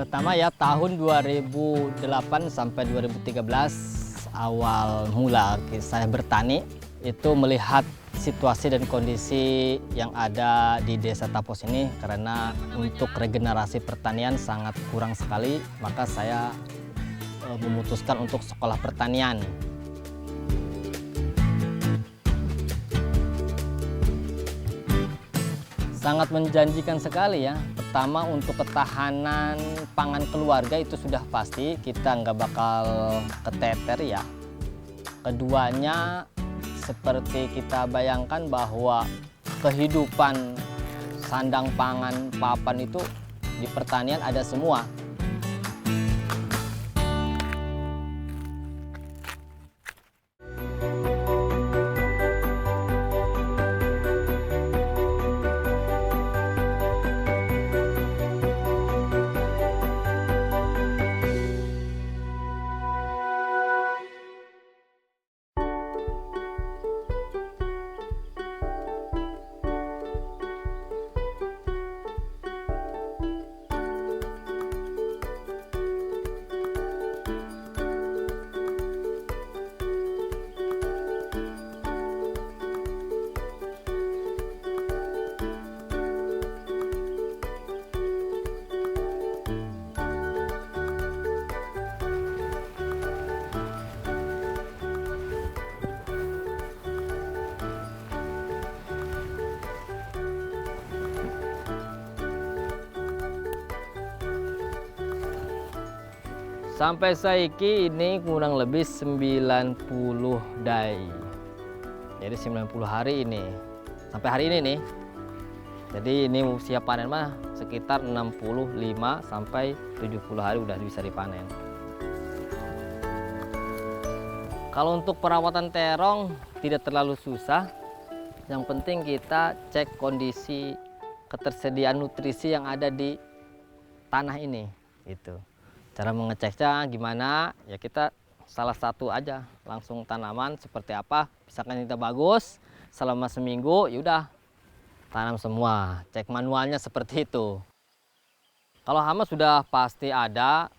Pertama ya tahun 2008 sampai 2013 awal mula saya bertani itu melihat situasi dan kondisi yang ada di Desa Tapos ini, karena untuk regenerasi pertanian sangat kurang sekali, maka saya memutuskan untuk sekolah pertanian. Sangat menjanjikan sekali ya. Pertama, untuk ketahanan pangan keluarga itu sudah pasti kita nggak bakal keteter ya. Keduanya, seperti kita bayangkan bahwa kehidupan sandang pangan papan itu di pertanian ada semua. Sampai saiki ini kurang lebih 90 day. Jadi 90 hari ini. Sampai hari ini nih. Jadi ini siap panen mah sekitar 65 sampai 70 hari udah bisa dipanen. Kalau untuk perawatan terong tidak terlalu susah. Yang penting kita cek kondisi ketersediaan nutrisi yang ada di tanah ini gitu. Cara mengeceknya gimana? Ya kita salah satu aja, langsung tanaman seperti apa. Misalkan kita bagus, selama seminggu yaudah tanam semua. Cek manualnya seperti itu. Kalau hama sudah pasti ada.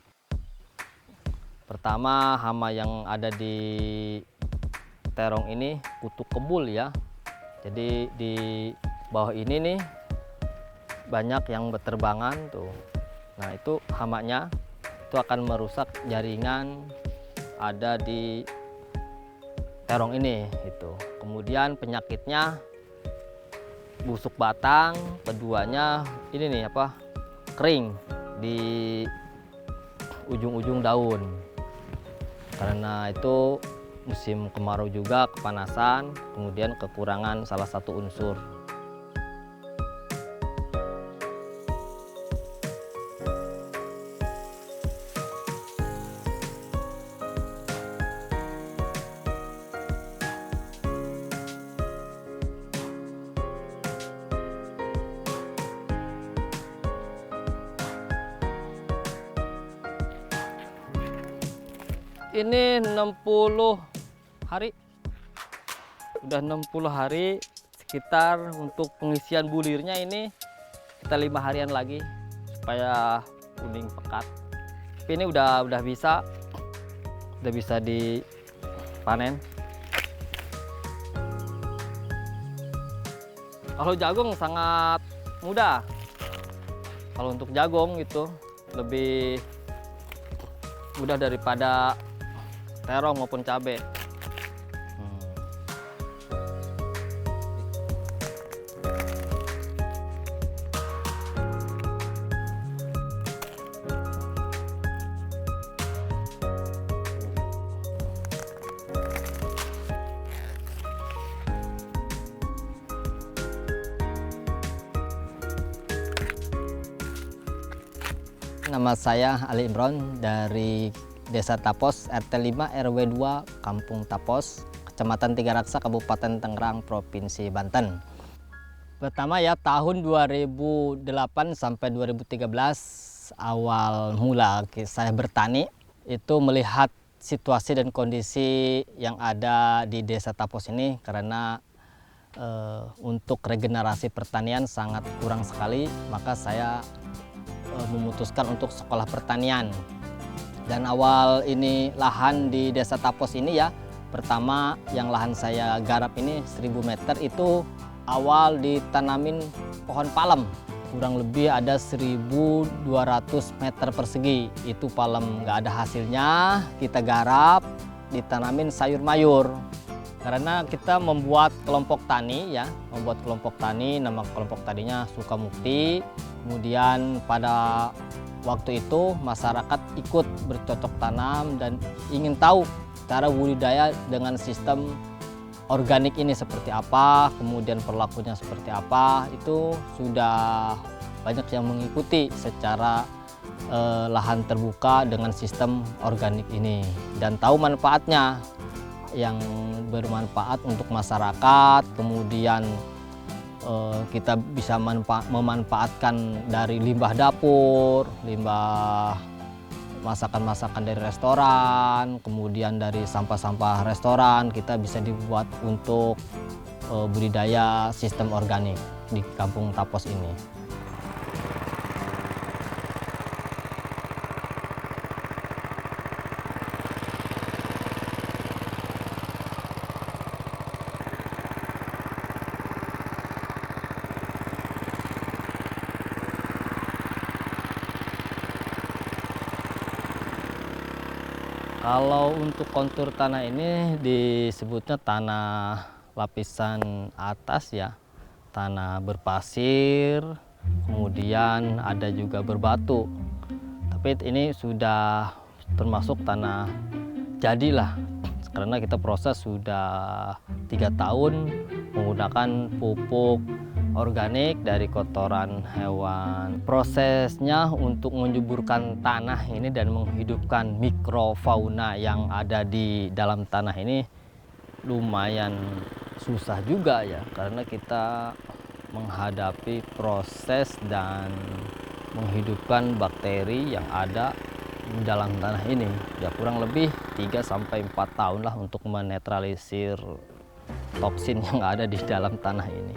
Pertama, hama yang ada di terong ini kutu kebul ya. Jadi di bawah ini nih banyak yang berterbangan tuh. Nah itu hamanya. Itu akan merusak jaringan ada di terong ini itu. Kemudian penyakitnya busuk batang, keduanya ini nih apa? Kering di ujung-ujung daun. Karena itu musim kemarau juga, kepanasan, kemudian kekurangan salah satu unsur. Ini 60 hari. Udah 60 hari sekitar. Untuk pengisian bulirnya ini kita 5 harian lagi supaya kuning pekat. Tapi ini udah bisa dipanen. Kalau jagung sangat mudah. Kalau untuk jagung itu lebih mudah daripada terong maupun cabai. Nama saya Ali Imron dari Desa Tapos, RT 5 RW 2, Kampung Tapos, Kecamatan Tiga Raksa, Kabupaten Tangerang, Provinsi Banten. Pertama ya tahun 2008 sampai 2013 awal mula saya bertani itu melihat situasi dan kondisi yang ada di Desa Tapos ini, karena untuk regenerasi pertanian sangat kurang sekali, maka saya memutuskan untuk sekolah pertanian. Dan awal ini lahan di Desa Tapos ini ya, pertama yang lahan saya garap ini 1000 meter itu awal ditanamin pohon palem. Kurang lebih ada 1.200 meter persegi. Itu palem nggak ada hasilnya, kita garap, ditanamin sayur mayur. Karena kita membuat kelompok tani ya, nama kelompok taninya Sukamukti. Kemudian pada waktu itu masyarakat ikut bercocok tanam dan ingin tahu cara budidaya dengan sistem organik ini seperti apa, kemudian perlakunya seperti apa. Itu sudah banyak yang mengikuti secara lahan terbuka dengan sistem organik ini dan tahu manfaatnya, yang bermanfaat untuk masyarakat. Kemudian kita bisa memanfaatkan dari limbah dapur, limbah masakan-masakan dari restoran, kemudian dari sampah-sampah restoran kita bisa dibuat untuk budidaya sistem organik di Kampung Tapos ini. Kalau untuk kontur tanah ini disebutnya tanah lapisan atas ya, tanah berpasir, kemudian ada juga berbatu. Tapi ini sudah termasuk tanah jadilah, karena kita proses sudah 3 tahun menggunakan pupuk organik dari kotoran hewan. Prosesnya untuk menyuburkan tanah ini dan menghidupkan mikrofauna yang ada di dalam tanah ini lumayan susah juga ya, karena kita menghadapi proses dan menghidupkan bakteri yang ada di dalam tanah ini. Ya kurang lebih 3-4 tahun lah untuk menetralisir toksin yang ada di dalam tanah ini.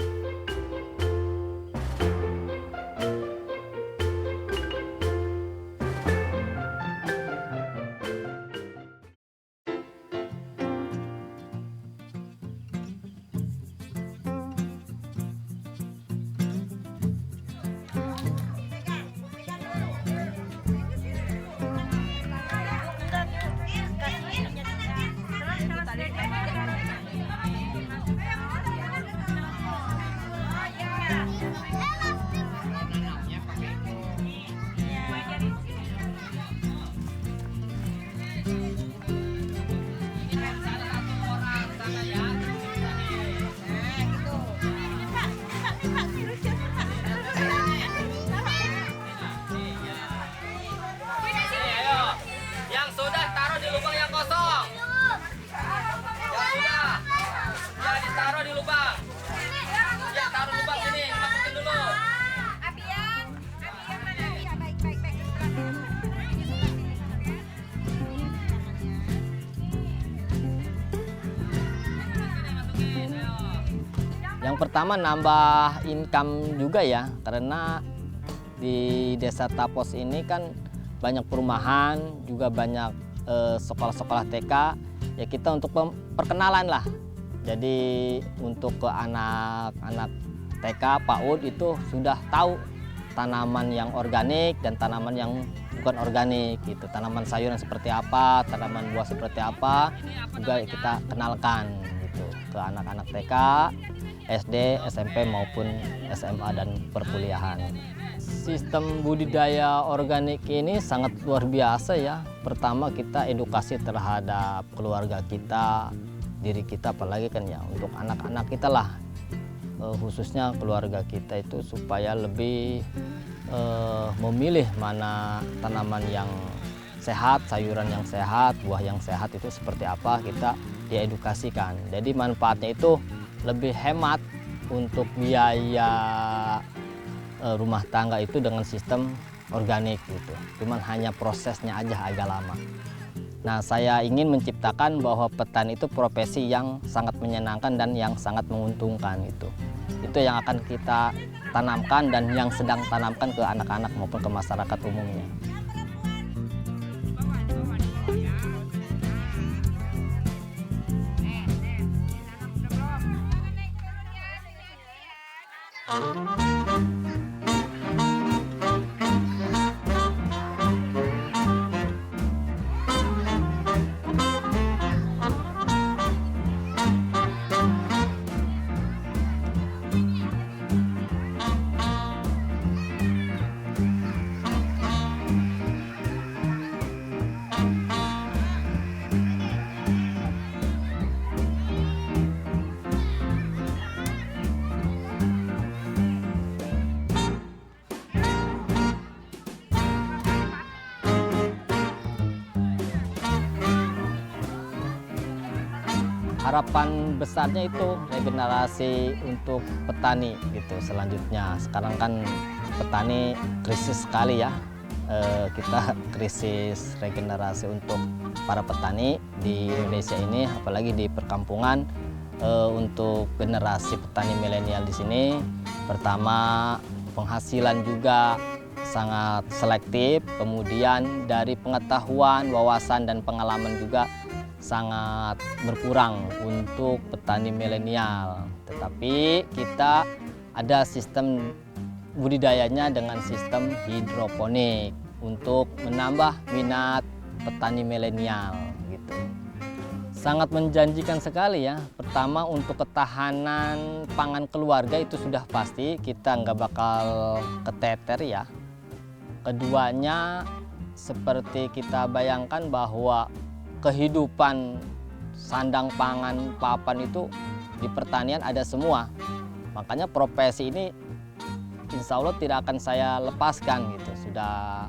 Yang pertama nambah income juga ya, karena di Desa Tapos ini kan banyak perumahan, juga banyak sekolah-sekolah TK, ya kita untuk perkenalan lah. Jadi untuk ke anak-anak TK, PAUD itu sudah tahu tanaman yang organik dan tanaman yang bukan organik gitu. Tanaman sayuran seperti apa, tanaman buah seperti apa, juga kita kenalkan gitu ke anak-anak TK, SD, SMP maupun SMA dan perkuliahan. Sistem budidaya organik ini sangat luar biasa ya. Pertama kita edukasi terhadap keluarga kita, diri kita, apalagi kan ya untuk anak-anak kita lah, khususnya keluarga kita itu supaya lebih memilih mana tanaman yang sehat, sayuran yang sehat, buah yang sehat itu seperti apa, kita diedukasikan. Jadi manfaatnya itu lebih hemat untuk biaya rumah tangga itu dengan sistem organik gitu. Cuman hanya prosesnya aja agak lama. Nah, saya ingin menciptakan bahwa petani itu profesi yang sangat menyenangkan dan yang sangat menguntungkan itu. Itu yang akan kita tanamkan dan yang sedang tanamkan ke anak-anak maupun ke masyarakat umumnya. Harapan besarnya itu regenerasi untuk petani gitu selanjutnya. Sekarang kan petani krisis sekali ya. Kita krisis regenerasi untuk para petani di Indonesia ini, apalagi di perkampungan. Untuk generasi petani milenial di sini, pertama penghasilan juga sangat selektif, kemudian dari pengetahuan, wawasan dan pengalaman juga sangat berkurang untuk petani milenial. Tetapi kita ada sistem budidayanya dengan sistem hidroponik untuk menambah minat petani milenial gitu. Sangat menjanjikan sekali ya. Pertama untuk ketahanan pangan keluarga itu sudah pasti kita nggak bakal keteter ya. Keduanya seperti kita bayangkan bahwa kehidupan sandang pangan papan itu di pertanian ada semua. Makanya profesi ini insya Allah tidak akan saya lepaskan gitu. Sudah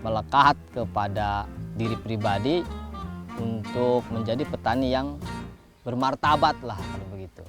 melekat kepada diri pribadi untuk menjadi petani yang bermartabat lah kalau begitu.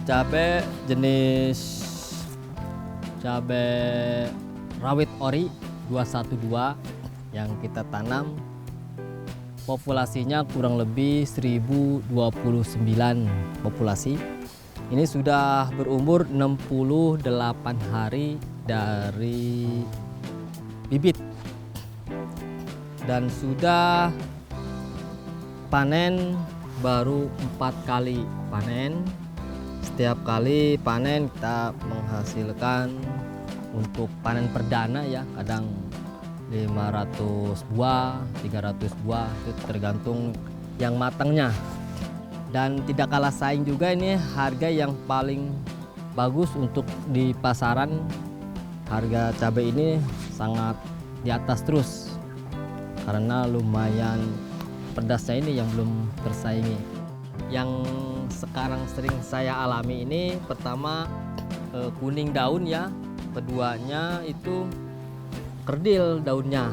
Cabai jenis cabai rawit ori 212 yang kita tanam, populasinya kurang lebih 1029 populasi. Ini sudah berumur 68 hari dari bibit dan sudah panen baru 4 kali panen. Setiap kali panen kita menghasilkan untuk panen perdana ya, kadang 500 buah, 300 buah, itu tergantung yang matangnya. Dan tidak kalah saing juga ini harga yang paling bagus untuk di pasaran. Harga cabai ini sangat di atas terus karena lumayan pedasnya ini yang belum tersaingi. Yang sekarang sering saya alami ini pertama kuning daun ya, keduanya itu kerdil daunnya.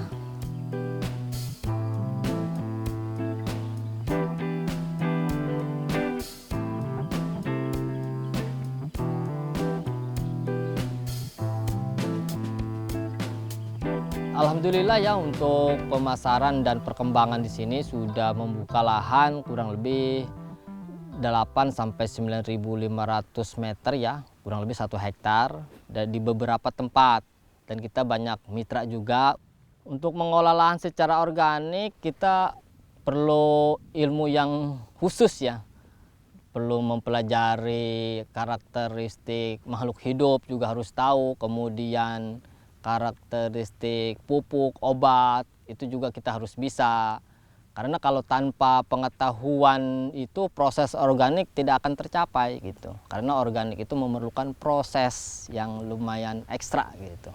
Alhamdulillah ya untuk pemasaran dan perkembangan di sini sudah membuka lahan kurang lebih 8 sampai 9.500 meter ya, kurang lebih 1 hektar dan di beberapa tempat. Dan kita banyak mitra juga. Untuk mengolah lahan secara organik kita perlu ilmu yang khusus ya. Perlu mempelajari karakteristik makhluk hidup juga harus tahu, kemudian karakteristik pupuk, obat, itu juga kita harus bisa. Karena kalau tanpa pengetahuan itu proses organik tidak akan tercapai gitu. Karena organik itu memerlukan proses yang lumayan ekstra gitu.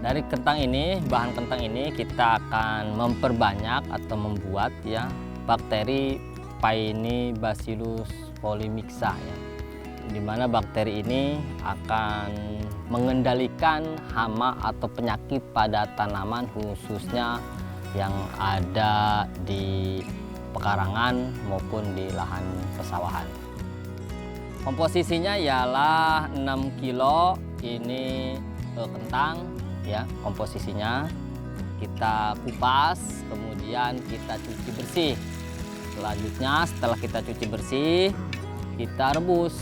Dari kentang ini, bahan kentang ini kita akan memperbanyak atau membuat ya bakteri Paenibacillus polymixa ya. Di mana bakteri ini akan mengendalikan hama atau penyakit pada tanaman khususnya yang ada di pekarangan maupun di lahan pesawahan. Komposisinya ialah 6 kilo ini kentang. Ya, komposisinya kita kupas, kemudian kita cuci bersih. Selanjutnya setelah kita cuci bersih, kita rebus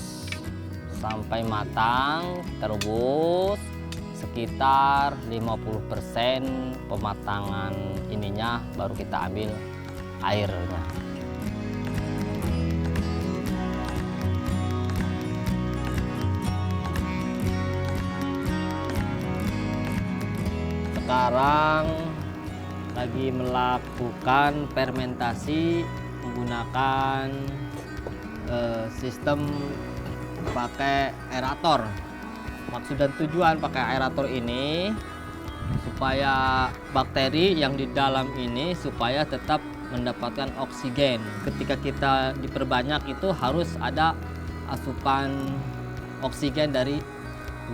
sampai matang. Kita rebus sekitar 50% pematangan ininya, baru kita ambil airnya. Sekarang lagi melakukan fermentasi menggunakan sistem pakai aerator. Maksud dan tujuan pakai aerator ini supaya bakteri yang di dalam ini supaya tetap mendapatkan oksigen. Ketika kita diperbanyak itu harus ada asupan oksigen dari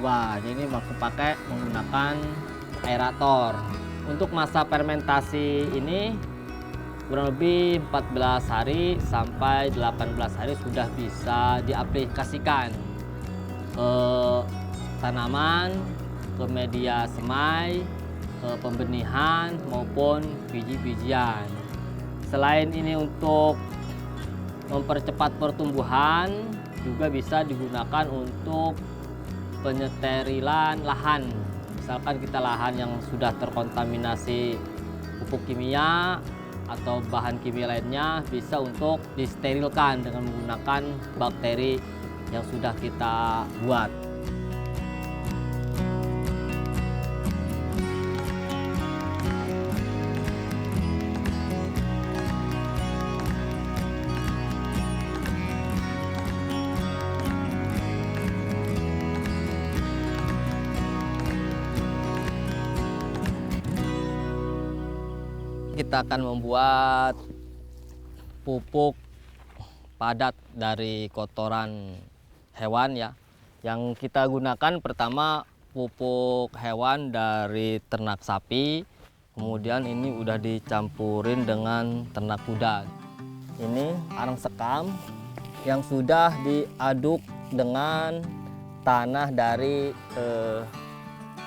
luar. Jadi maksud pakai menggunakan aerator. Untuk masa fermentasi ini kurang lebih 14 hari sampai 18 hari sudah bisa diaplikasikan ke tanaman, ke media semai, ke pembenihan maupun biji-bijian. Selain ini untuk mempercepat pertumbuhan, juga bisa digunakan untuk penyeterilan lahan. Misalkan kita lahan yang sudah terkontaminasi pupuk kimia atau bahan kimia lainnya, bisa untuk disterilkan dengan menggunakan bakteri yang sudah kita buat. Kita akan membuat pupuk padat dari kotoran hewan ya. Yang kita gunakan pertama pupuk hewan dari ternak sapi, kemudian ini udah dicampurin dengan ternak kuda. Ini arang sekam yang sudah diaduk dengan tanah dari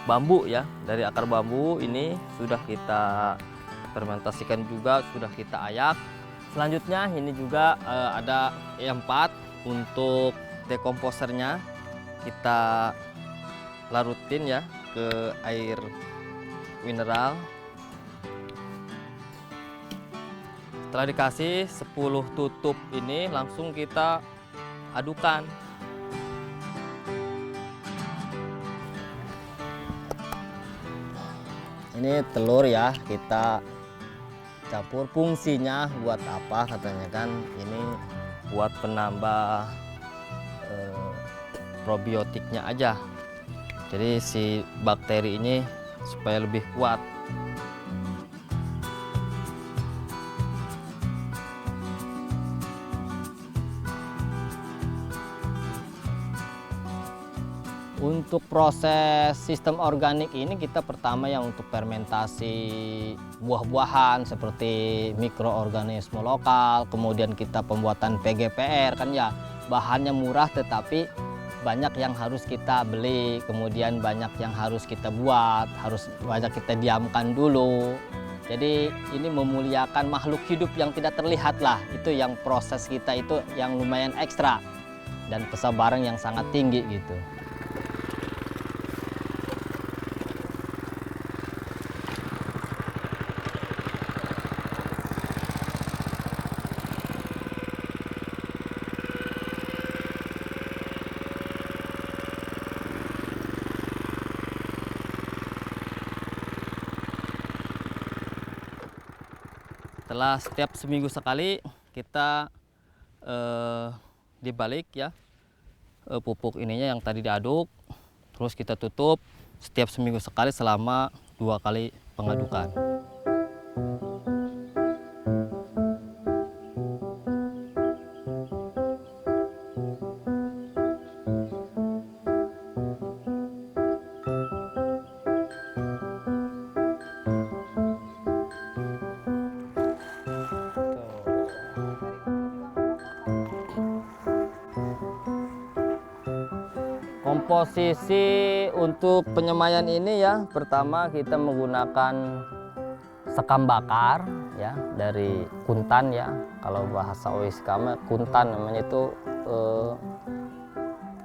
bambu ya, dari akar bambu. Ini sudah kita fermentasikan juga, sudah kita ayak. Selanjutnya ini juga ada E4 untuk dekomposernya, kita larutin ya ke air mineral. Setelah dikasih 10 tutup ini langsung kita adukan. Ini telur ya, kita campur. Fungsinya buat apa katanya kan, ini buat penambah probiotiknya aja. Jadi si bakteri ini supaya lebih kuat. Untuk proses sistem organik ini kita pertama yang untuk fermentasi buah-buahan seperti mikroorganisme lokal, kemudian kita pembuatan PGPR kan ya, bahannya murah tetapi banyak yang harus kita beli, kemudian banyak yang harus kita buat, harus banyak kita diamkan dulu. Jadi ini memuliakan makhluk hidup yang tidak terlihat lah, itu yang proses kita itu yang lumayan ekstra dan kesabaran yang sangat tinggi gitu. Setelah setiap seminggu sekali kita dibalik ya pupuk ininya yang tadi diaduk, terus kita tutup setiap seminggu sekali selama 2 kali pengadukan. Komposisi untuk penyemaian ini ya, pertama kita menggunakan sekam bakar ya dari kuntan ya. Kalau bahasa OSK kuntan namanya itu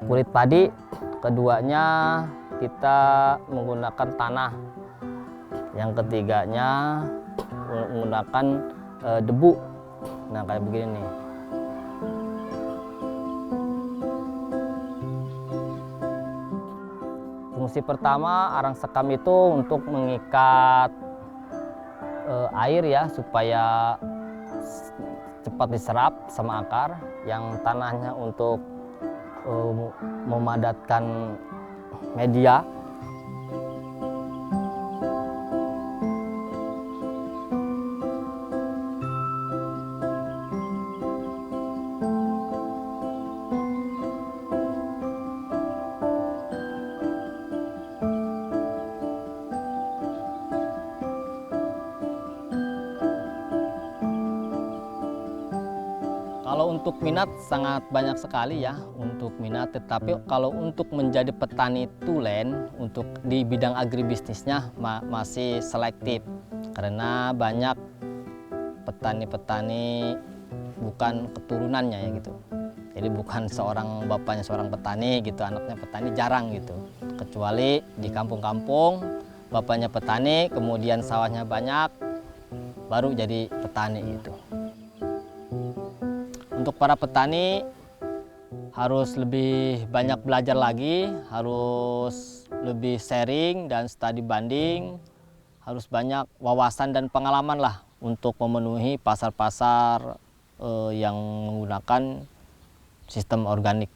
kulit padi. Keduanya kita menggunakan tanah. Yang ketiganya menggunakan debu. Nah kayak begini nih. Fungsi pertama arang sekam itu untuk mengikat air ya supaya cepat diserap sama akar. Yang tanahnya untuk memadatkan media. Kalau untuk minat sangat banyak sekali ya untuk minat, tetapi kalau untuk menjadi petani tulen untuk di bidang agribisnisnya masih selektif karena banyak petani-petani bukan keturunannya ya gitu. Jadi bukan seorang bapaknya seorang petani gitu, anaknya petani jarang gitu. Kecuali di kampung-kampung bapaknya petani, kemudian sawahnya banyak, baru jadi petani gitu. Untuk para petani harus lebih banyak belajar lagi, harus lebih sharing dan studi banding, harus banyak wawasan dan pengalaman lah untuk memenuhi pasar-pasar yang menggunakan sistem organik.